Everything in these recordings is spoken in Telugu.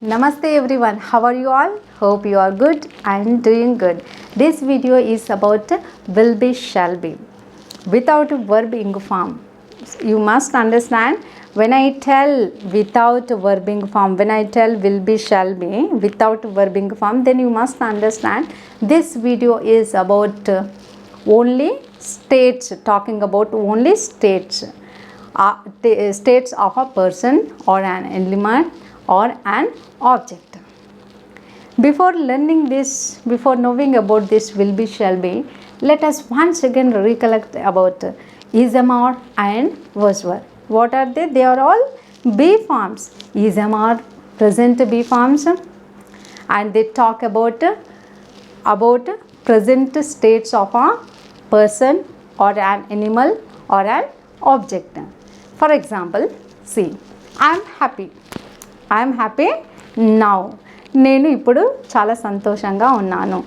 Namaste everyone, how are you all? Hope you are good and doing good. This video is about will be, shall be without verb ing form. You must understand, when I tell without verb ing form, when I tell will be, shall be without verb ing form, then you must understand this video is about only states, talking about only states, states of a person or an element or an object. Before learning this, before knowing about this will be, shall be, let us once again recollect about is-am-are and was-were. What are they? They are all be forms. Is-am-are, present be forms, and they talk about present states of a person or an animal or an object. For example, see, I am happy. I am happy now. నేను ఇప్పుడు చాలా సంతోషంగా ఉన్నాను.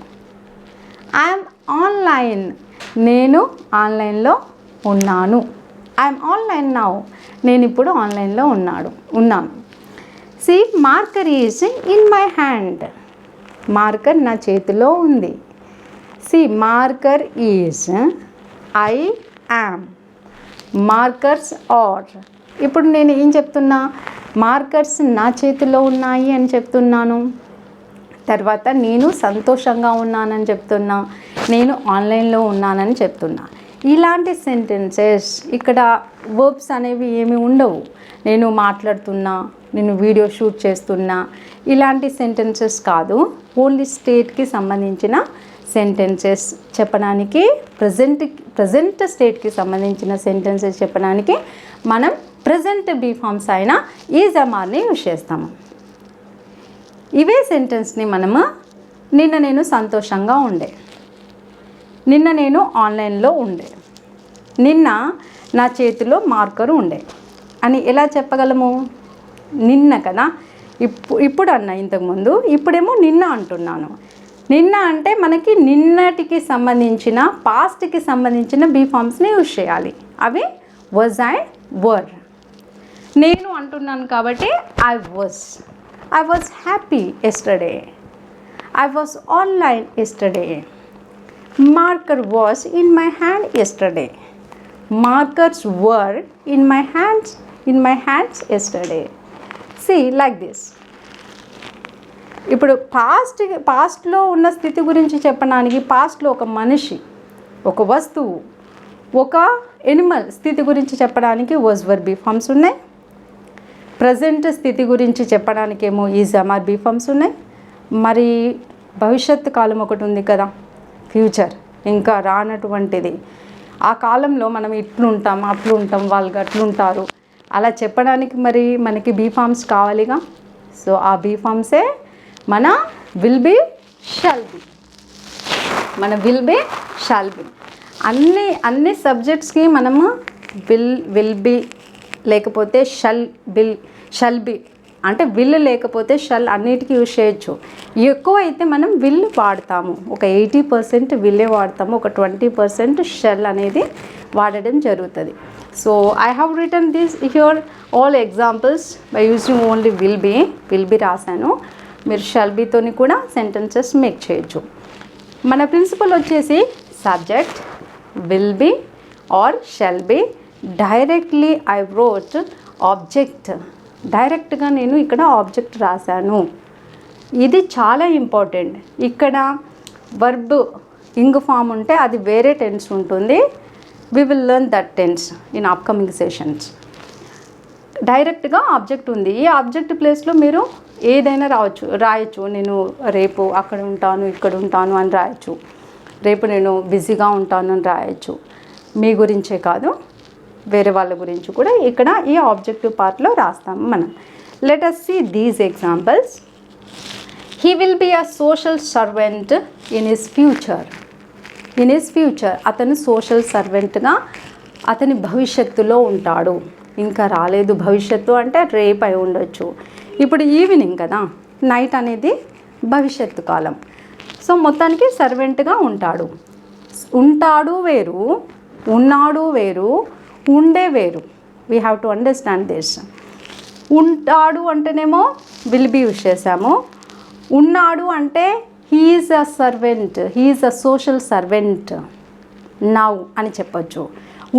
I am online. నేను ఆన్లైన్లో ఉన్నాను. I am online now. నేను ఇప్పుడు ఆన్లైన్లో ఉన్నాను. See, marker is in my hand. Marker నా చేతిలో ఉంది. See, marker is I am. Markers are. ఇప్పుడు నేను ఏం చెప్తున్నా? మార్కర్స్ నా చేతిలో ఉన్నాయి అని చెప్తున్నాను. తర్వాత నేను సంతోషంగా ఉన్నానని చెప్తున్నా, నేను ఆన్లైన్లో ఉన్నానని చెప్తున్నా. ఇలాంటి సెంటెన్సెస్, ఇక్కడ వర్బ్స్ అనేవి ఏమి ఉండవు. నేను మాట్లాడుతున్నా, నేను వీడియో షూట్ చేస్తున్నా, ఇలాంటి సెంటెన్సెస్ కాదు. ఓన్లీ స్టేట్కి సంబంధించిన సెంటెన్సెస్ చెప్పడానికి, ప్రజెంట్ స్టేట్కి సంబంధించిన సెంటెన్సెస్ చెప్పడానికి మనం ప్రజెంట్ బీ ఫామ్స్ అయిన ఈజ్-am-ఆర్ని యూజ్ చేస్తాము. ఇవే సెంటెన్స్ని మనము నిన్న నేను సంతోషంగా ఉండే, నిన్న నేను ఆన్లైన్లో ఉండే, నిన్న నా చేతిలో మార్కరు ఉండే అని ఎలా చెప్పగలము? నిన్న కదా, ఇప్పుడు అన్నా ఇంతకుముందు, ఇప్పుడేమో నిన్న అంటున్నాను. నిన్న అంటే మనకి నిన్నటికి సంబంధించిన, పాస్ట్కి సంబంధించిన బీ ఫామ్స్ని యూజ్ చేయాలి. అవి వాజ్ అండ్ వర్. నేను అంటున్నాను కాబట్టి I was happy yesterday. I was online yesterday. Marker was in my hand yesterday. Markers were in my hands yesterday. C like this. ఇప్పుడు పాస్ట్లో ఉన్న స్థితి గురించి చెప్పడానికి, పాస్ట్లో ఒక మనిషి, ఒక వస్తువు, ఒక ఎనిమల్ స్థితి గురించి చెప్పడానికి వాజ్-వర్ బీ ఫామ్స్ ఉన్నాయి. ప్రజెంట్ స్థితి గురించి చెప్పడానికి ఏమో ఈజ్-am-are బీ ఫామ్స్ ఉన్నాయి. మరి భవిష్యత్తు కాలం ఒకటి ఉంది కదా, ఫ్యూచర్, ఇంకా రానటువంటిది. ఆ కాలంలో మనం ఇట్లుంటాం, అట్లుంటాం, వాళ్ళు అట్లుంటారు, అలా చెప్పడానికి మరి మనకి బీ ఫామ్స్ కావాలిగా. సో ఆ బీ ఫామ్సే మన విల్ బీ, షల్ బీ. మన విల్ బీ, షల్ బీ అన్ని సబ్జెక్ట్స్కి మనము విల్ బీ లేకపోతే షల్ బీ అంటే విల్ లేకపోతే షల్ అన్నిటికీ యూజ్ చేయొచ్చు. ఎక్కువ అయితే మనం విల్ వాడతాము, ఒక 80% విల్లే వాడతాము, ఒక 20% షల్ అనేది వాడడం జరుగుతుంది. So I have written this here all examples by using only will be రాశాను. మీరు షల్ బీతోని కూడా సెంటెన్సెస్ మేక్ చేయొచ్చు. మన ప్రిన్సిపల్ వచ్చేసి subject, will be or shall be. Directly I wrote object. డైరెక్ట్గా నేను ఇక్కడ ఆబ్జెక్ట్ రాశాను. ఇది చాలా ఇంపార్టెంట్. ఇక్కడ వర్బ్ ఇంగ్ ఫామ్ ఉంటే అది వేరే టెన్స్ ఉంటుంది. We will learn that tense in upcoming sessions. డైరెక్ట్గా ఆబ్జెక్ట్ ఉంది. ఈ ఆబ్జెక్ట్ ప్లేస్లో మీరు ఏదైనా రాయొచ్చు. నేను రేపు అక్కడ ఉంటాను, ఇక్కడ ఉంటాను అని రాయొచ్చు. రేపు నేను బిజీగా ఉంటాను అని రాయొచ్చు. మీ గురించే కాదు, వేరే వాళ్ళ గురించి కూడా ఇక్కడ ఈ ఆబ్జెక్టివ్ పార్ట్లో రాస్తాము మనం. Let us see these examples. He will be a social servant in his future. అతను సోషల్ సర్వెంట్గా అతని భవిష్యత్తులో ఉంటాడు. ఇంకా రాలేదు, భవిష్యత్తు అంటే రేపు అయి ఉండొచ్చు. ఇప్పుడు ఈవినింగ్ కదా, నైట్ అనేది భవిష్యత్తు కాలం. సో మొత్తానికి సర్వెంట్గా ఉంటాడు వేరు, ఉన్నాడు వేరు, ఉండే వేరు. We have to understand this. ఉంటాడు అంటేనేమో విల్ బీ యూజ్ చేసాము. ఉన్నాడు అంటే he is a servant, he is a social servant now అని చెప్పొచ్చు.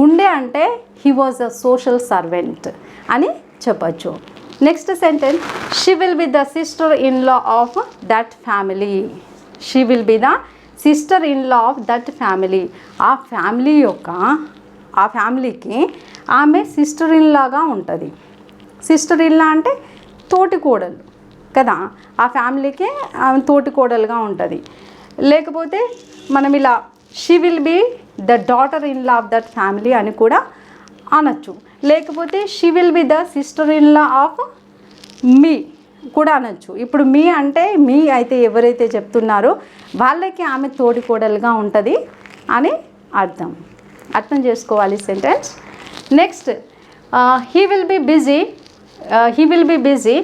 ఉండే అంటే he was a social servant అని చెప్పొచ్చు. Next sentence, she will be the sister in law of that family. She will be the sister in law of that family. ఆ ఫ్యామిలీకి ఆమె సిస్టర్ ఇన్ లాగా ఉంటుంది. సిస్టర్ ఇన్ లా అంటే తోటి కోడలు కదా, ఆ ఫ్యామిలీకి ఆమె తోటి కోడలుగా ఉంటుంది. లేకపోతే మనం ఇలా she will be the daughter in law of that family అని కూడా అనొచ్చు. లేకపోతే she will be the sister in law of me కూడా అనొచ్చు. ఇప్పుడు మీ అంటే మీ అయితే ఎవరైతే చెప్తున్నారో వాళ్ళకి ఆమె తోటి కోడలుగా ఉంటుంది అని అర్థం చేసుకోవాలి sentence. Next, he will be busy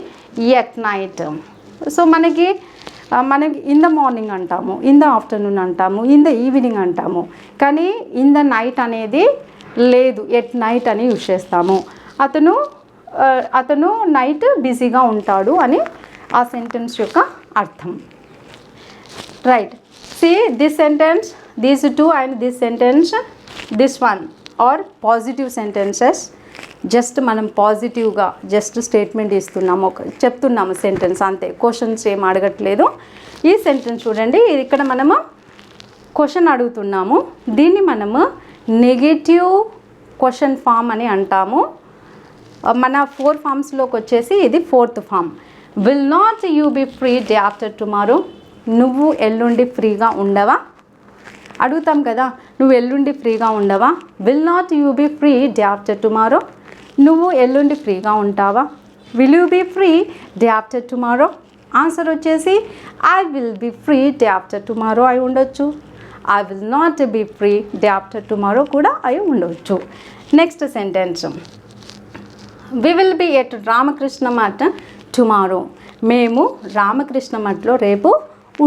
at night. So మనకి ఇన్ ద మార్నింగ్ అంటాము, ఇన్ ద ఆఫ్టర్నూన్ అంటాము, ఇన్ ద ఈవినింగ్ అంటాము. కానీ ఇన్ ద నైట్ అనేది లేదు, ఎట్ నైట్ అని యూజ్ చేస్తాము. అతను నైట్ బిజీగా ఉంటాడు అని ఆ సెంటెన్స్ యొక్క అర్థం. Right, see this sentence, these two and this sentence, this one are positive sentences. Just మనం పాజిటివ్గా జస్ట్ స్టేట్మెంట్ ఇస్తున్నాము, చెప్తున్నాము సెంటెన్స్ అంతే, క్వశ్చన్స్ ఏం అడగట్లేదు. ఈ సెంటెన్స్ చూడండి, ఇక్కడ మనము క్వశ్చన్ అడుగుతున్నాము. దీన్ని మనము నెగటివ్ క్వశ్చన్ ఫామ్ అని అంటాము. మన 4 ఫామ్స్లోకి వచ్చేసి ఇది 4th form. Will not you be free day after tomorrow. నువ్వు ఎల్లుండి ఫ్రీగా ఉండవా అడుగుతాం కదా, నువ్వు ఎల్లుండి ఫ్రీగా ఉండవా. Will not you be free day after tomorrow. నువ్వు ఎల్లుండి ఫ్రీగా ఉంటావా. Will you be free day after tomorrow. Answer వచ్చేసి I will be free day after tomorrow అయి ఉండొచ్చు. I will not be free day after tomorrow కూడా అయి ఉండవచ్చు. Next sentence, we will be at Ramakrishna Math tomorrow. మేము రామకృష్ణ మఠ్లో రేపు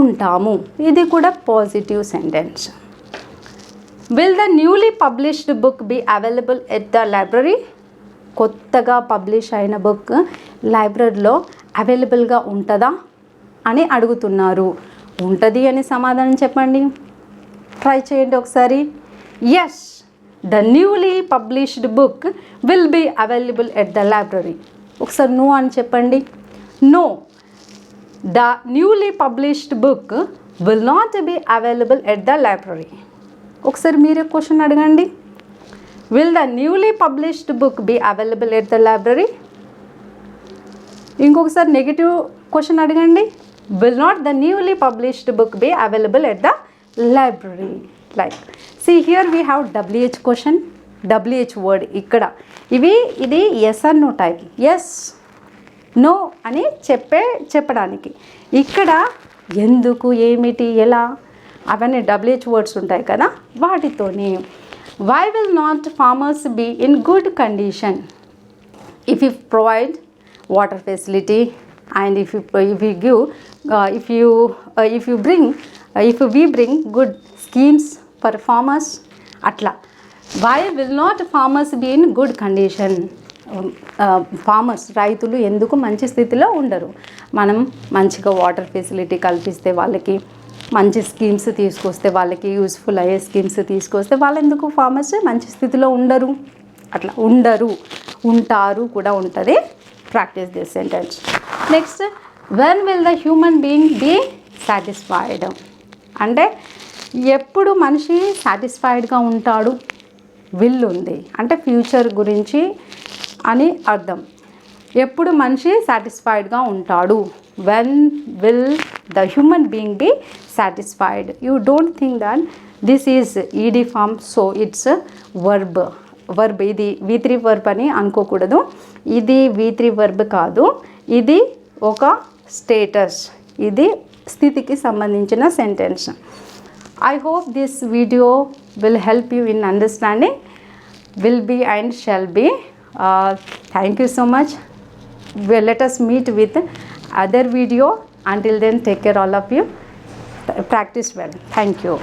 ఉంటాము. ఇది కూడా positive sentence. Will the newly published book be available at the library. కొత్తగా పబ్లిష్ అయిన బుక్ లైబ్రరీలో అవైలబుల్గా ఉంటుందా అని అడుగుతున్నారు. ఉంటుంది అని సమాధానం చెప్పండి, ట్రై చేయండి ఒకసారి. Yes, the newly published book will be available at the library. ఒకసారి నో అని చెప్పండి. No, the newly published book will not be available at the library. ఒకసారి మీరే క్వశ్చన్ అడగండి. Will the newly published book be available at the library. ఇంకొకసారి నెగిటివ్ క్వశ్చన్ అడగండి. Will not the newly published book be available at the library. Like see here we have WH question, WH word ఇక్కడ. ఇది yes or no type, yes no అని చెప్పడానికి. ఇక్కడ ఎందుకు, ఏమిటి, ఎలా అవన్నీ WH వర్డ్స్ ఉంటాయి కదా, వాటితోనే. Why will not farmers be in good condition if you provide water facility and if we bring good schemes for farmers. అట్లా why will not farmers be in good condition. Farmers రైతులు ఎందుకు మంచి స్థితిలో ఉండరు. మనం మంచిగా వాటర్ ఫెసిలిటీ కల్పిస్తే, వాళ్ళకి మంచి స్కీమ్స్ తీసుకొస్తే, వాళ్ళకి యూస్ఫుల్ అయ్యే స్కీమ్స్ తీసుకొస్తే వాళ్ళు ఎందుకు ఫార్మర్స్ మంచి స్థితిలో ఉండరు. అట్లా ఉండరు, ఉంటారు కూడా ఉంటుంది. Practice this sentence. Next, when will the human being be satisfied. అంటే ఎప్పుడు మనిషి సాటిస్ఫైడ్గా ఉంటాడు. విల్ ఉంది అంటే ఫ్యూచర్ గురించి అని అర్థం. ఎప్పుడు మనిషి సాటిస్ఫైడ్గా ఉంటాడు. When will the human being be satisfied. You don't think that this is ED form, so it's verb. ఇది V3 వర్బ్ అని అనుకోకూడదు. ఇది V3 వర్బ్ కాదు, ఇది ఒక స్టేటస్, ఇది స్థితికి సంబంధించిన sentence. I hope this video will help you in understanding will be and shall be. Thank you so much. Let us meet with other video. Until then, take care all of you. Practice well. Thank you.